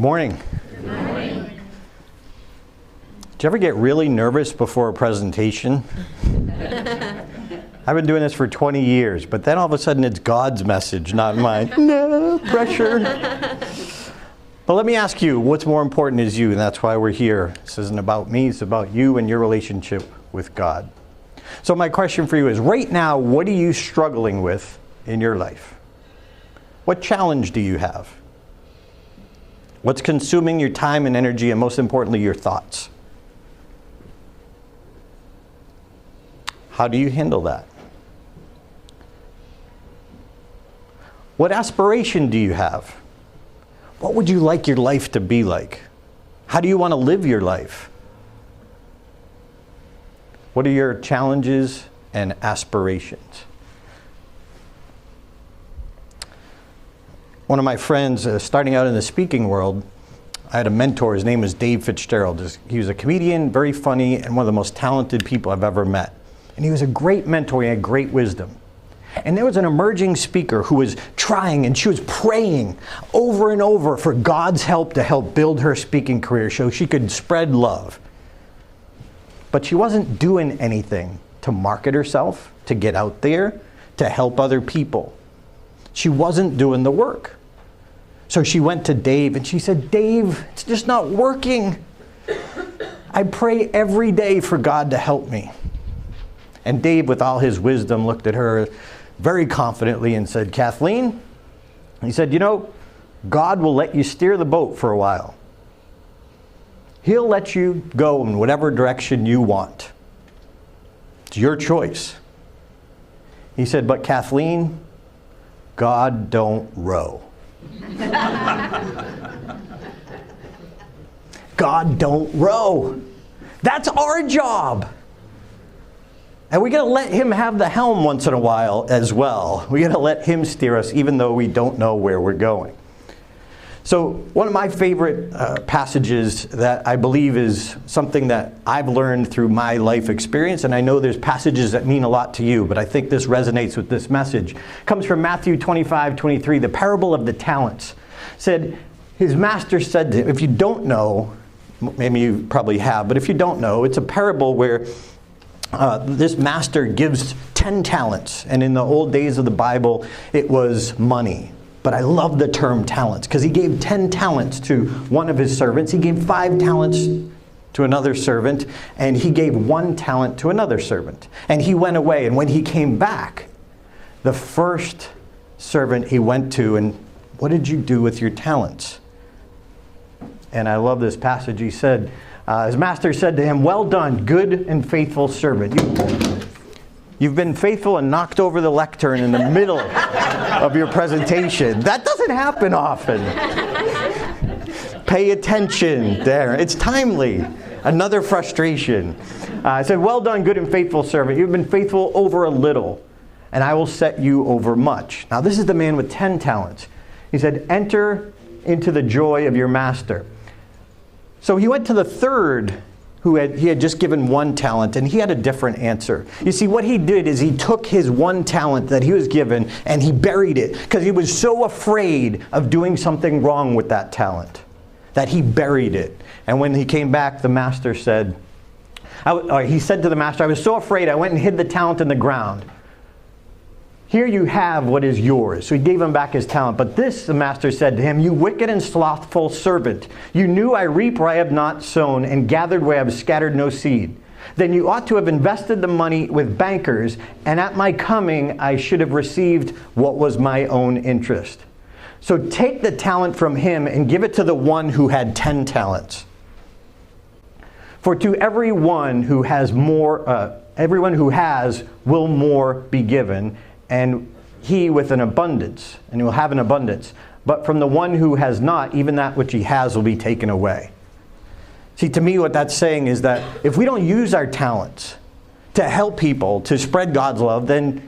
Morning. Good morning. Did you ever get really nervous before a presentation? I've been doing this for 20 years, but then all of a sudden it's God's message, not mine. No pressure. But let me ask you, what's more important is you, and that's why we're here. This isn't about me, it's about you and your relationship with God. So my question for you is, right now, what are you struggling with in your life? What challenge do you have? What's consuming your time and energy, and most importantly, your thoughts? How do you handle that? What aspiration do you have? What would you like your life to be like? How do you want to live your life? What are your challenges and aspirations? One of my friends, starting out in the speaking world, I had a mentor. His name was Dave Fitzgerald. He was a comedian, very funny, and one of the most talented people I've ever met. And he was a great mentor. He had great wisdom. And there was an emerging speaker who was trying, and she was praying over and over for God's help to help build her speaking career so she could spread love. But she wasn't doing anything to market herself, to get out there, to help other people. She wasn't doing the work. So she went to Dave and she said, "Dave, it's just not working. I pray every day for God to help me." And Dave, with all his wisdom, looked at her very confidently and said, "Kathleen," he said, "you know, God will let you steer the boat for a while. He'll let you go in whatever direction you want. It's your choice." He said, "But Kathleen, God don't row." God don't row. That's our job. And we got to let him have the helm once in a while as well. We got to let him steer us even though we don't know where we're going. So one of my favorite passages that I believe is something that I've learned through my life experience, and I know there's passages that mean a lot to you, but I think this resonates with this message, comes from Matthew 25:23, the parable of the talents. Said, his master said to him, if you don't know, maybe you probably have, but if you don't know, it's a parable where this master gives 10 talents. And in the old days of the Bible, it was money. But I love the term talents because he gave 10 talents to one of his servants. He gave 5 talents to another servant. And he gave 1 talent to another servant. And he went away. And when he came back, the first servant he went to, and what did you do with your talents? And I love this passage. He said, his master said to him, "Well done, good and faithful servant. You've been faithful and knocked over the lectern in the middle of your presentation." That doesn't happen often. Pay attention there. It's timely. Another frustration. I said, "Well done, good and faithful servant. You've been faithful over a little, and I will set you over much." Now this is the man with 10 talents. He said, "Enter into the joy of your master." So he went to the third he had just given 1 talent, and he had a different answer. You see, what he did is he took his 1 talent that he was given and he buried it because he was so afraid of doing something wrong with that talent that he buried it. And when he came back, the master said, he said to the master, "I was so afraid I went and hid the talent in the ground. Here you have what is yours." So he gave him back his talent. "But this," the master said to him, "you wicked and slothful servant. You knew I reap where I have not sown and gathered where I have scattered no seed. Then you ought to have invested the money with bankers, and at my coming I should have received what was my own interest. So take the talent from him and give it to the one who had 10 talents. For to everyone who has will more be given, and he with an abundance, and he will have an abundance. But from the one who has not, even that which he has will be taken away." See, to me, what that's saying is that if we don't use our talents to help people, to spread God's love, then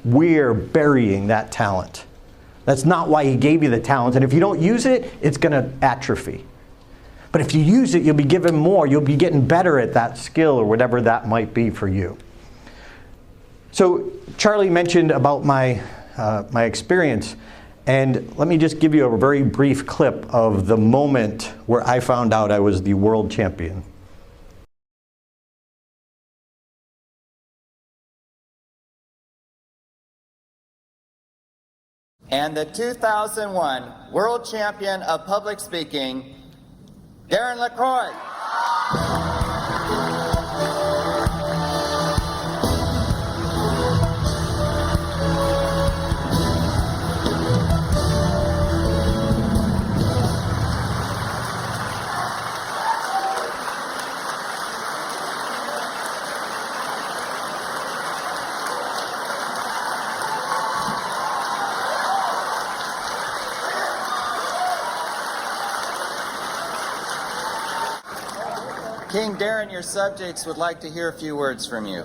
we're burying that talent. That's not why he gave you the talent. And if you don't use it, it's going to atrophy. But if you use it, you'll be given more. You'll be getting better at that skill or whatever that might be for you. So Charlie mentioned about my experience, And let me just give you a very brief clip of the moment where I found out I was the world champion. And the 2001 World Champion of Public Speaking, Darren LaCroix. King Darren, your subjects would like to hear a few words from you.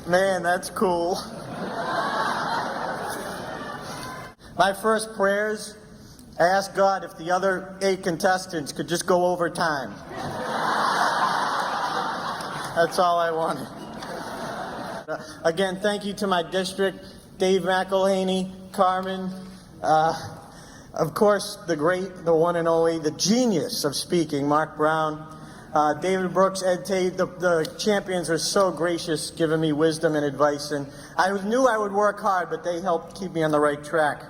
Man, that's cool. My first prayers, I asked God if the other 8 contestants could just go over time. That's all I wanted. Again, thank you to my district, Dave McElhaney, Carmen, of course, the great, the one and only, the genius of speaking, Mark Brown, David Brooks, Ed Tate. The champions are so gracious, giving me wisdom and advice, and I knew I would work hard, but they helped keep me on the right track.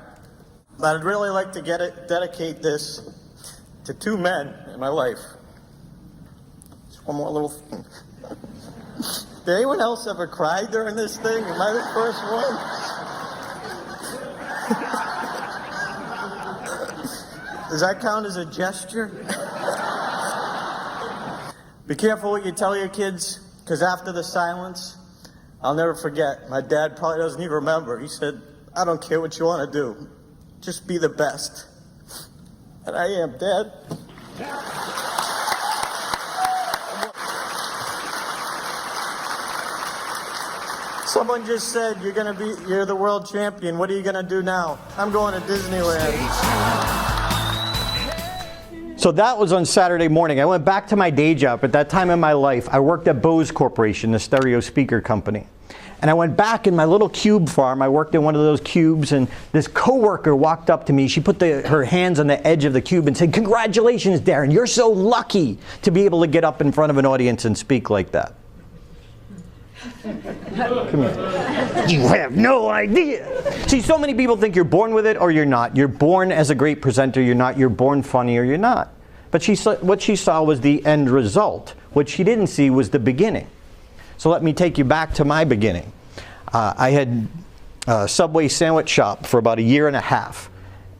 But I'd really like to dedicate this to 2 men in my life. Just one more little thing. Did anyone else ever cry during this thing? Am I the first one? Does that count as a gesture? Be careful what you tell your kids, because after the silence, I'll never forget. My dad probably doesn't even remember. He said, I don't care what you want to do. Just be the best. And I am, Dad. Someone just said, you're the world champion. What are you going to do now? I'm going to Disneyland. So that was on Saturday morning. I went back to my day job. At that time in my life, I worked at Bose Corporation, the stereo speaker company. And I went back in my little cube farm. I worked in one of those cubes, and this coworker walked up to me. She put her hands on the edge of the cube and said, "Congratulations, Darren. You're so lucky to be able to get up in front of an audience and speak like that." Come here. You have no idea. See, so many people think you're born with it or you're not. You're born as a great presenter, you're not. You're born funny or you're not. But what she saw was the end result. What she didn't see was the beginning. So let me take you back to my beginning. I had a Subway sandwich shop for about 1.5 years.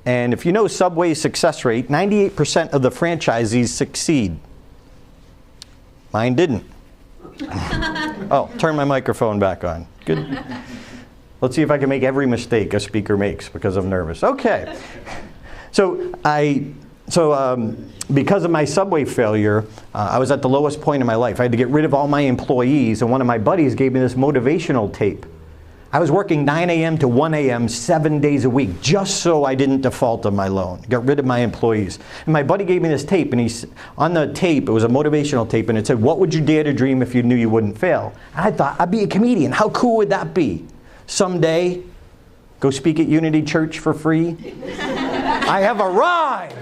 And if you know Subway's success rate, 98% of the franchisees succeed. Mine didn't. Oh, turn my microphone back on. Good. Let's see if I can make every mistake a speaker makes because I'm nervous. Okay. So because of my Subway failure, I was at the lowest point in my life. I had to get rid of all my employees, and one of my buddies gave me this motivational tape. I was working 9 a.m. to 1 a.m. 7 days a week just so I didn't default on my loan, got rid of my employees. And my buddy gave me this tape, and on the tape, it was a motivational tape, and it said, "What would you dare to dream if you knew you wouldn't fail?" And I thought, I'd be a comedian. How cool would that be? Someday, go speak at Unity Church for free? I have arrived!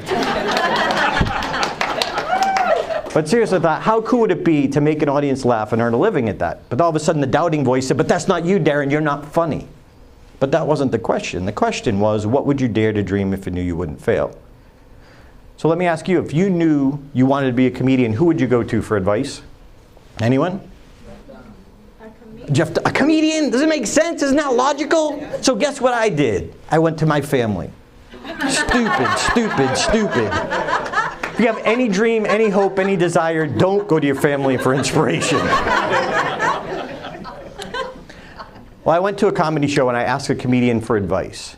But seriously, I thought, how cool would it be to make an audience laugh and earn a living at that? But all of a sudden, the doubting voice said, "But that's not you, Darren. You're not funny." But that wasn't the question. The question was, what would you dare to dream if you knew you wouldn't fail? So let me ask you, if you knew you wanted to be a comedian, who would you go to for advice? Anyone? A comedian? Does it make sense? Isn't that logical? So guess what I did? I went to my family. Stupid, stupid, stupid. If you have any dream, any hope, any desire, don't go to your family for inspiration. Well, I went to a comedy show and I asked a comedian for advice.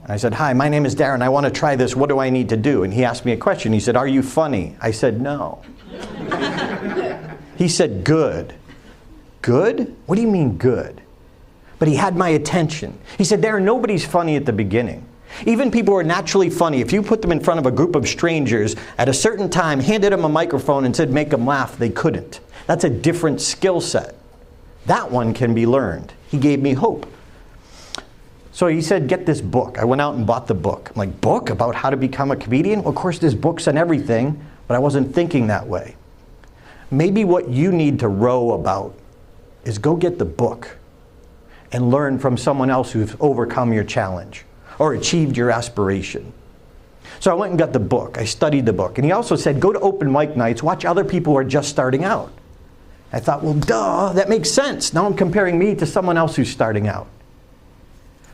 I said, "Hi, my name is Darren. I want to try this. What do I need to do?" And he asked me a question. He said, "Are you funny?" I said, "No." He said, "Good." Good? What do you mean good? But he had my attention. He said, "Darren, nobody's funny at the beginning. Even people who are naturally funny, if you put them in front of a group of strangers at a certain time, handed them a microphone and said, 'Make them laugh,' they couldn't. That's a different skill set. That one can be learned. He gave me hope. So he said, get this book. I went out and bought the book. I'm like, book about how to become a comedian? Well, of course, there's books on everything, but I wasn't thinking that way. Maybe what you need to row about is go get the book and learn from someone else who's overcome your challenge or achieved your aspiration. So I went and got the book. I studied the book. And he also said, go to open mic nights, watch other people who are just starting out. I thought, well, duh, that makes sense. Now I'm comparing me to someone else who's starting out.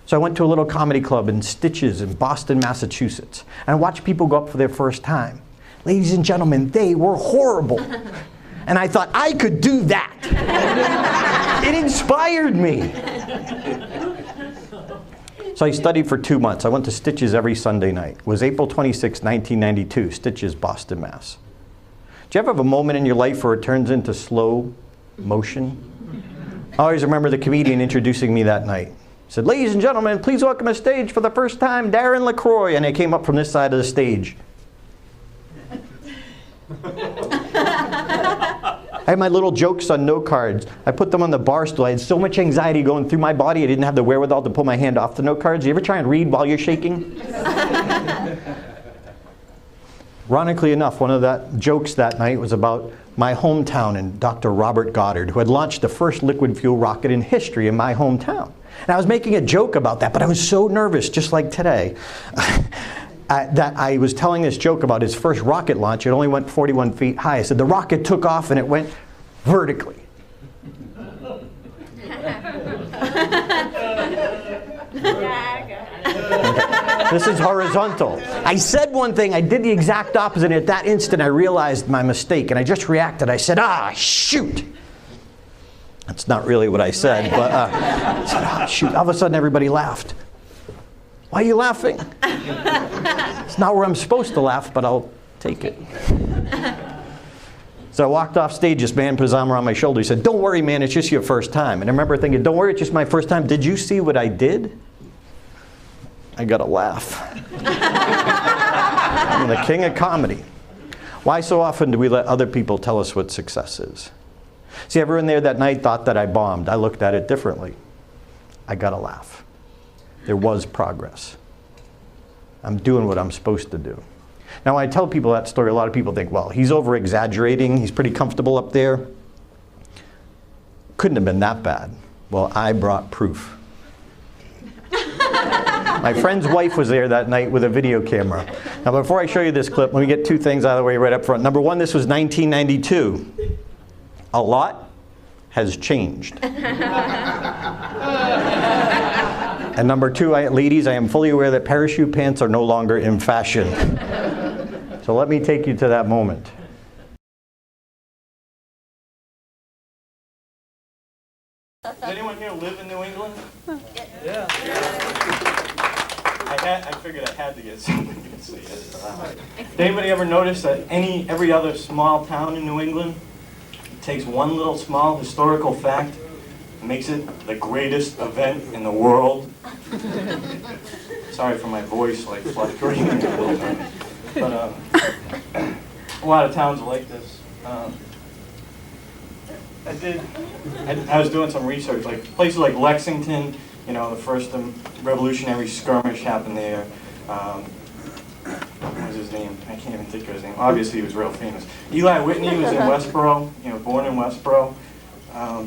So I went to a little comedy club in Stitches in Boston, Massachusetts, and I watched people go up for their first time. Ladies and gentlemen, they were horrible. And I thought, I could do that. It inspired me. So I studied for 2 months. I went to Stitches every Sunday night. It was April 26, 1992, Stitches, Boston, Mass. Do you ever have a moment in your life where it turns into slow motion? I always remember the comedian introducing me that night. He said, ladies and gentlemen, please welcome to stage for the first time, Darren LaCroix. And I came up from this side of the stage. I had my little jokes on note cards. I put them on the bar stool. I had so much anxiety going through my body, I didn't have the wherewithal to pull my hand off the note cards. You ever try and read while you're shaking? Ironically enough, one of the jokes that night was about my hometown and Dr. Robert Goddard, who had launched the first liquid fuel rocket in history in my hometown. And I was making a joke about that, but I was so nervous, just like today, that I was telling this joke about his first rocket launch. It only went 41 feet high. I said, the rocket took off and it went vertically. This is horizontal. I said one thing, I did the exact opposite, and at that instant I realized my mistake, and I just reacted. I said, shoot. That's not really what I said, but I said, shoot. All of a sudden everybody laughed. Why are you laughing? It's not where I'm supposed to laugh, but I'll take it. So I walked off stage, this man put his arm around my shoulder. He said, don't worry, man, it's just your first time. And I remember thinking, don't worry, it's just my first time. Did you see what I did? I got a laugh. I'm the king of comedy. Why so often do we let other people tell us what success is? See, everyone there that night thought that I bombed. I looked at it differently. I got a laugh. There was progress. I'm doing what I'm supposed to do. Now, when I tell people that story, a lot of people think, well, he's over-exaggerating. He's pretty comfortable up there. Couldn't have been that bad. Well, I brought proof. My friend's wife was there that night with a video camera. Now, before I show you this clip, let me get two things out of the way right up front. Number one, this was 1992. A lot has changed. And number two, ladies, I am fully aware that parachute pants are no longer in fashion. So let me take you to that moment. Does anyone here live in New England? Yeah. I figured I had to get somebody to say it. Did anybody ever notice that every other small town in New England takes one little small historical fact and makes it the greatest event in the world? Sorry for my voice, like fluctuating a little bit. But a lot of towns are like this. I was doing some research, like places like Lexington, you know, the first revolutionary skirmish happened there. What was his name? I can't even think of his name. Obviously, he was real famous. Eli Whitney was in Westboro, you know, born in Westboro. I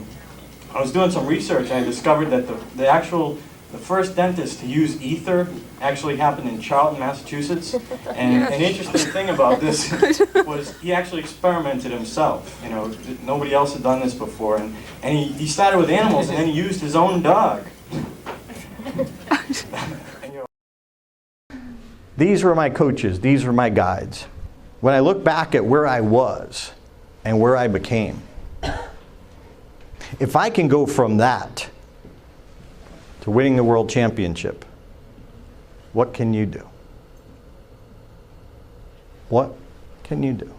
was doing some research and I discovered that the first dentist to use ether actually happened in Charlton, Massachusetts. And an interesting thing about this was he actually experimented himself. You know, nobody else had done this before. And he started with animals and then he used his own dog. These were my coaches. These were my guides. When I look back at where I was and where I became, if I can go from that to winning the world championship, what can you do? What can you do?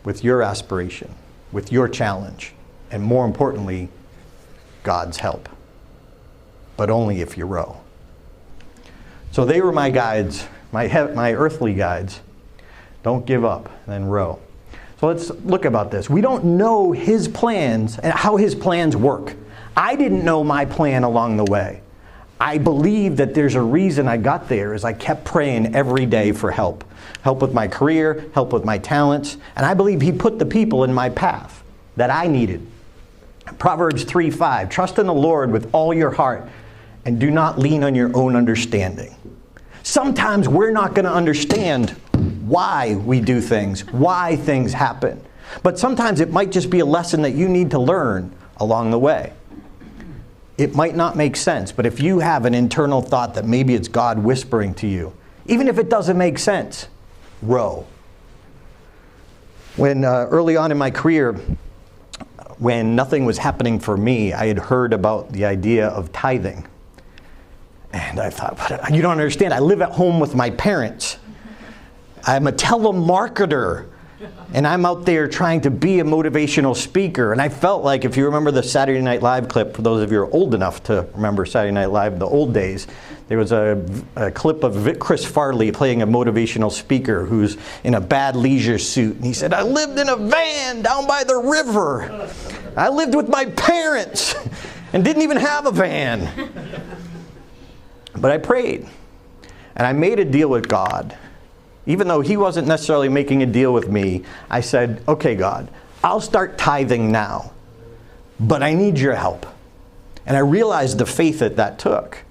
With your aspiration, with your challenge, and more importantly, God's help. But only if you row. So they were my guides, my earthly guides. Don't give up, then row. So let's look about this. We don't know his plans and how his plans work. I didn't know my plan along the way. I believe that there's a reason I got there is I kept praying every day for help. Help with my career, help with my talents, and I believe he put the people in my path that I needed. Proverbs 3:5, trust in the Lord with all your heart and do not lean on your own understanding. Sometimes we're not going to understand why we do things, why things happen. But sometimes it might just be a lesson that you need to learn along the way. It might not make sense, but if you have an internal thought that maybe it's God whispering to you, even if it doesn't make sense, row. When early on in my career, when nothing was happening for me, I had heard about the idea of tithing. And I thought, you don't understand, I live at home with my parents. I'm a telemarketer. And I'm out there trying to be a motivational speaker. And I felt like, if you remember the Saturday Night Live clip, for those of you who are old enough to remember Saturday Night Live, the old days, there was a clip of Chris Farley playing a motivational speaker who's in a bad leisure suit. And he said, I lived in a van down by the river. I lived with my parents and didn't even have a van. But I prayed. And I made a deal with God. Even though he wasn't necessarily making a deal with me, I said, okay, God, I'll start tithing now, but I need your help. And I realized the faith that took.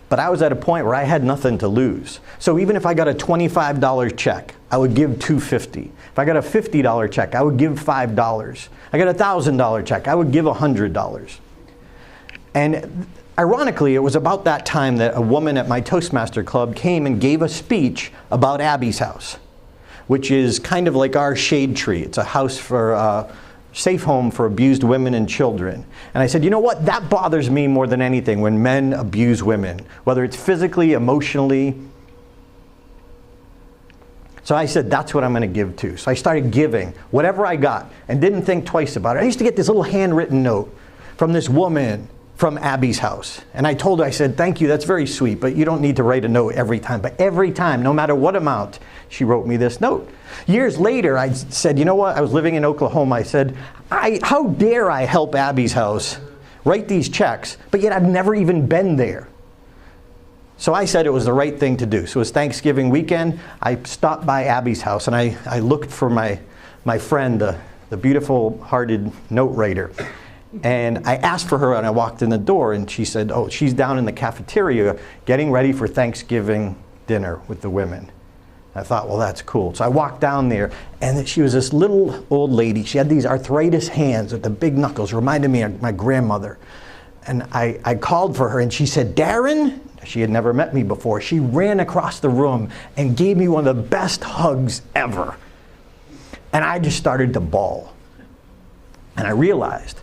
But I was at a point where I had nothing to lose. So even if I got a $25 check, I would give $2.50. If I got a $50 check, I would give $5. I got a $1,000 check, I would give $100. And ironically, it was about that time that a woman at my Toastmaster club came and gave a speech about Abby's house, which is kind of like our shade tree. It's a house for a safe home for abused women and children. And I said, you know what? That bothers me more than anything when men abuse women, whether it's physically, emotionally. So I said, that's what I'm going to give to. So I started giving whatever I got and didn't think twice about it. I used to get this little handwritten note from this woman from Abby's house. And I told her, I said, thank you, that's very sweet, but you don't need to write a note every time. But every time, no matter what amount, she wrote me this note. Years later, I said, you know what? I was living in Oklahoma. I said, how dare I help Abby's house write these checks, but yet I've never even been there. So I said it was the right thing to do. So it was Thanksgiving weekend. I stopped by Abby's house and I looked for my friend, the beautiful-hearted note writer. And I asked for her and I walked in the door and she said, oh, she's down in the cafeteria getting ready for Thanksgiving dinner with the women. I thought, well, that's cool. So I walked down there and she was this little old lady. She had these arthritis hands with the big knuckles, reminded me of my grandmother. And I called for her and she said, Darren? She had never met me before. She ran across the room and gave me one of the best hugs ever. And I just started to bawl. And I realized,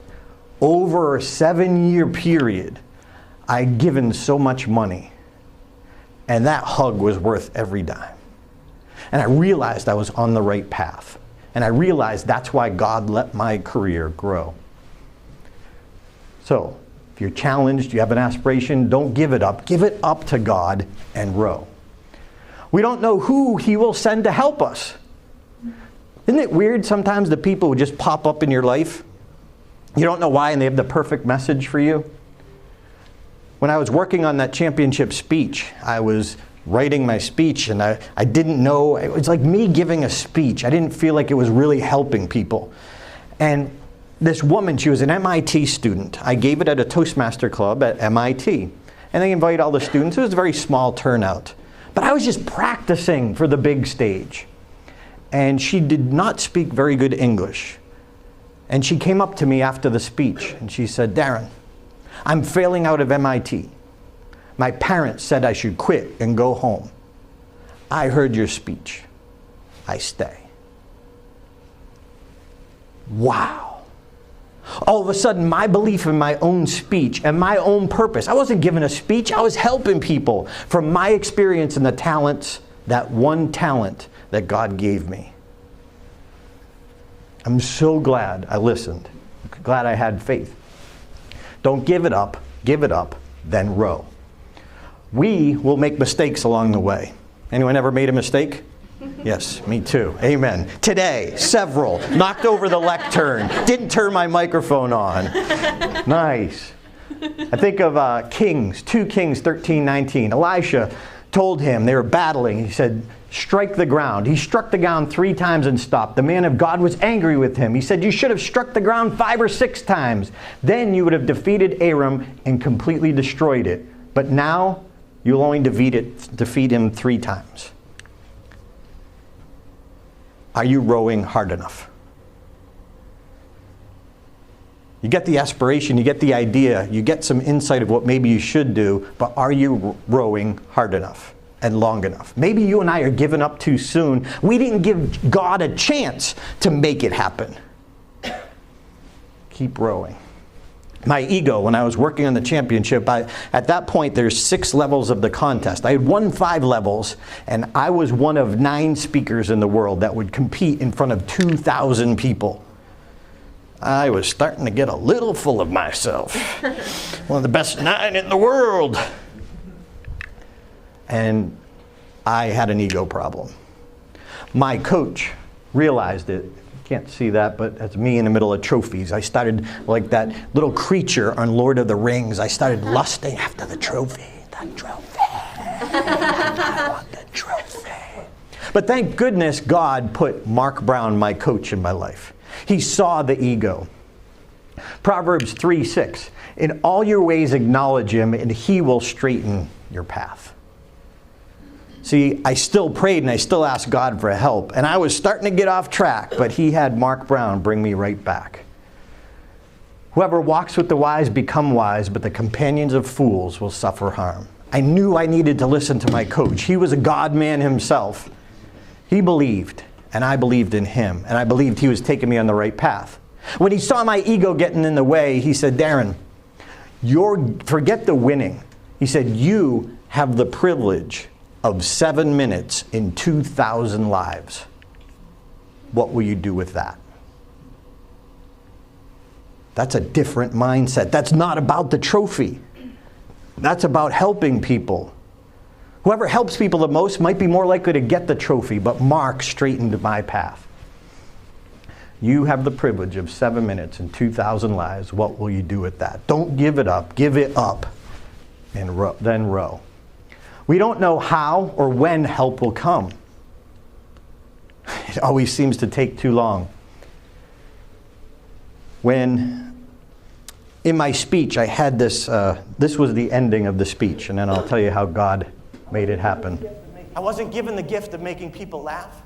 over a 7-year period, I'd given so much money, and that hug was worth every dime. And I realized I was on the right path. And I realized that's why God let my career grow. So, if you're challenged, you have an aspiration, don't give it up. Give it up to God and row. We don't know who He will send to help us. Isn't it weird sometimes the people who just pop up in your life? You don't know why, and they have the perfect message for you. When I was working on that championship speech, I was writing my speech, and I didn't know. It was like me giving a speech. I didn't feel like it was really helping people. And this woman, she was an MIT student. I gave it at a Toastmaster club at MIT. And they invited all the students. It was a very small turnout. But I was just practicing for the big stage. And she did not speak very good English. And she came up to me after the speech and she said, Darren, I'm failing out of MIT. My parents said I should quit and go home. I heard your speech. I stay. Wow. All of a sudden, my belief in my own speech and my own purpose. I wasn't giving a speech. I was helping people from my experience and the talents, that one talent that God gave me. I'm so glad I listened. Glad I had faith. Don't give it up, then row. We will make mistakes along the way. Anyone ever made a mistake? Yes, me too. Amen. Today, several. Knocked over the lectern. Didn't turn my microphone on. Nice. I think of Kings, 2 Kings 13:19. Elisha told him, they were battling. He said, strike the ground. He struck the ground 3 times and stopped. The man of God was angry with him. He said, you should have struck the ground 5 or 6 times. Then you would have defeated Aram and completely destroyed it. But now you'll only defeat him 3 times. Are you rowing hard enough? You get the aspiration, you get the idea, you get some insight of what maybe you should do, but are you rowing hard enough and long enough? Maybe you and I are giving up too soon. We didn't give God a chance to make it happen. Keep rowing. My ego, when I was working on the championship, at that point there's 6 levels of the contest. I had won 5 levels, and I was one of 9 speakers in the world that would compete in front of 2,000 people. I was starting to get a little full of myself. One of the best 9 in the world. And I had an ego problem. My coach realized it. Can't see that, but that's me in the middle of trophies. I started like that little creature on Lord of the Rings. I started lusting after the trophy. The trophy. I want the trophy. But thank goodness God put Mark Brown, my coach, in my life. He saw the ego. Proverbs 3:6. In all your ways acknowledge him, and he will straighten your path. See, I still prayed and I still asked God for help. And I was starting to get off track, but he had Mark Brown bring me right back. Whoever walks with the wise become wise, but the companions of fools will suffer harm. I knew I needed to listen to my coach. He was a God man himself. He believed, and I believed in him. And I believed he was taking me on the right path. When he saw my ego getting in the way, he said, Darren, forget the winning. He said, you have the privilege of 7 minutes in 2,000 lives. What will you do with that? That's a different mindset. That's not about the trophy. That's about helping people. Whoever helps people the most might be more likely to get the trophy, but Mark straightened my path. You have the privilege of 7 minutes and 2,000 lives. What will you do with that? Don't give it up. Give it up and then row. We don't know how or when help will come. It always seems to take too long. When in my speech I had this was the ending of the speech, and then I'll tell you how God made it happen. I wasn't given the gift of making people laugh.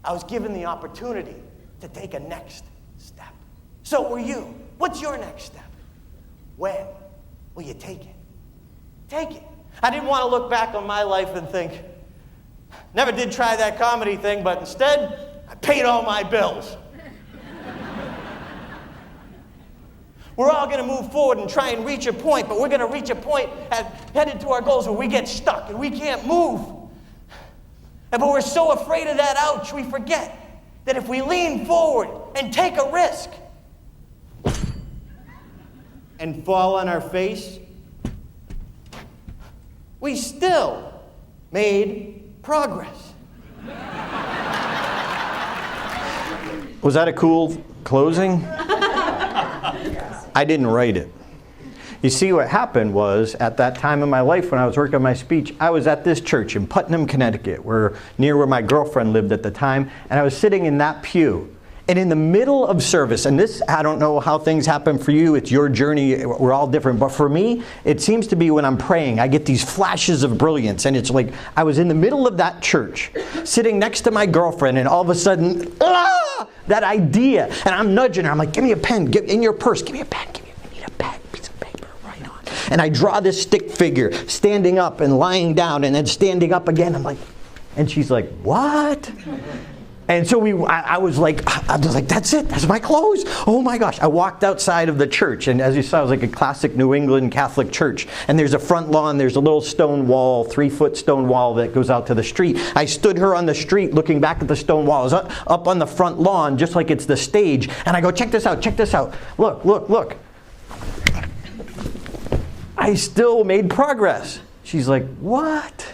I was given the opportunity to take a next step. So were you. What's your next step? When will you take it? Take it. I didn't want to look back on my life and think, never did try that comedy thing, but instead, I paid all my bills. We're all going to move forward and try and reach a point, but we're going to reach a point headed to our goals where we get stuck and we can't move. But we're so afraid of that ouch, we forget that if we lean forward and take a risk and fall on our face, we still made progress. Was that a cool closing? I didn't write it. You see, what happened was, at that time in my life when I was working on my speech, I was at this church in Putnam, Connecticut, near where my girlfriend lived at the time, and I was sitting in that pew. And in the middle of service, and this, I don't know how things happen for you, it's your journey, we're all different, but for me, it seems to be when I'm praying, I get these flashes of brilliance, and it's like I was in the middle of that church, sitting next to my girlfriend, and all of a sudden, that idea, and I'm nudging her, I'm like, give me a pen, in your purse, give me a pen, I need a pen, piece of paper, right on. And I draw this stick figure, standing up and lying down, and then standing up again, I'm like, and she's like, what? And so I was like, that's it, that's my clothes. Oh my gosh. I walked outside of the church, and as you saw, it was like a classic New England Catholic church. And there's a front lawn, there's a little stone wall, 3-foot stone wall that goes out to the street. I stood her on the street looking back at the stone wall. I was up on the front lawn, just like it's the stage. And I go, check this out. Look, look, look. I still made progress. She's like, what?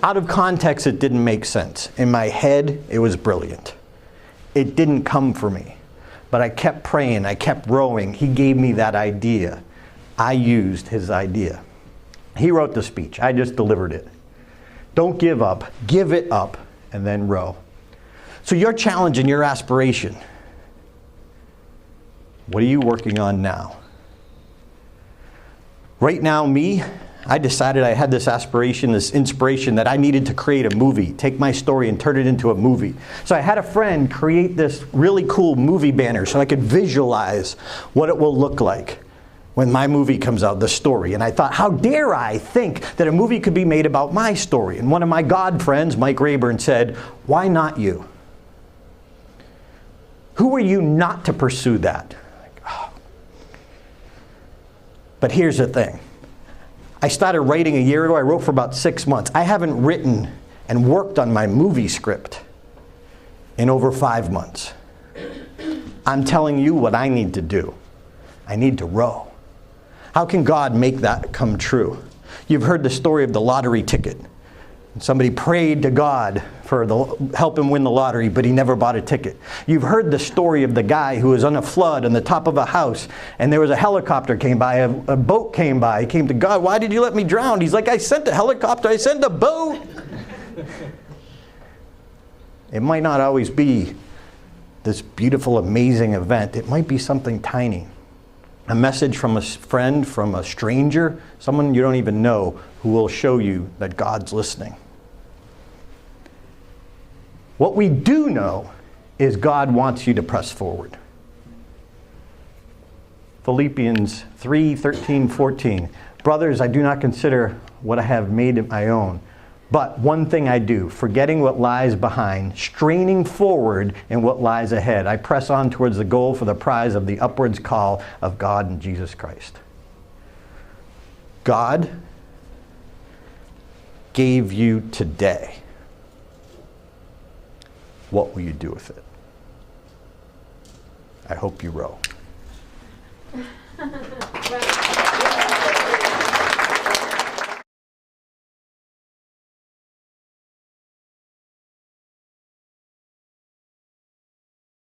Out of context, it didn't make sense. In my head, it was brilliant. It didn't come for me. But I kept praying, I kept rowing. He gave me that idea. I used his idea. He wrote the speech. I just delivered it. Don't give up. Give it up, and then row. So your challenge and your aspiration, what are you working on now? Right now, I decided I had this aspiration, this inspiration that I needed to create a movie, take my story and turn it into a movie. So I had a friend create this really cool movie banner so I could visualize what it will look like when my movie comes out, the story. And I thought, how dare I think that a movie could be made about my story? And one of my God friends, Mike Rayburn, said, why not you? Who are you not to pursue that? But here's the thing. I started writing a year ago. I wrote for about 6 months. I haven't written and worked on my movie script in over 5 months. I'm telling you what I need to do. I need to row. How can God make that come true? You've heard the story of the lottery ticket. Somebody prayed to God for help him win the lottery, but he never bought a ticket. You've heard the story of the guy who was on a flood on the top of a house, and there was a helicopter came by, a boat came by. He came to God, why did you let me drown? He's like, I sent a helicopter, I sent a boat. It might not always be this beautiful, amazing event. It might be something tiny. A message from a friend, from a stranger, someone you don't even know, who will show you that God's listening. What we do know is God wants you to press forward. Philippians 3:13-14. Brothers, I do not consider what I have made my own. But one thing I do, forgetting what lies behind, straining forward in what lies ahead, I press on towards the goal for the prize of the upwards call of God in Jesus Christ. God gave you today. What will you do with it? I hope you row.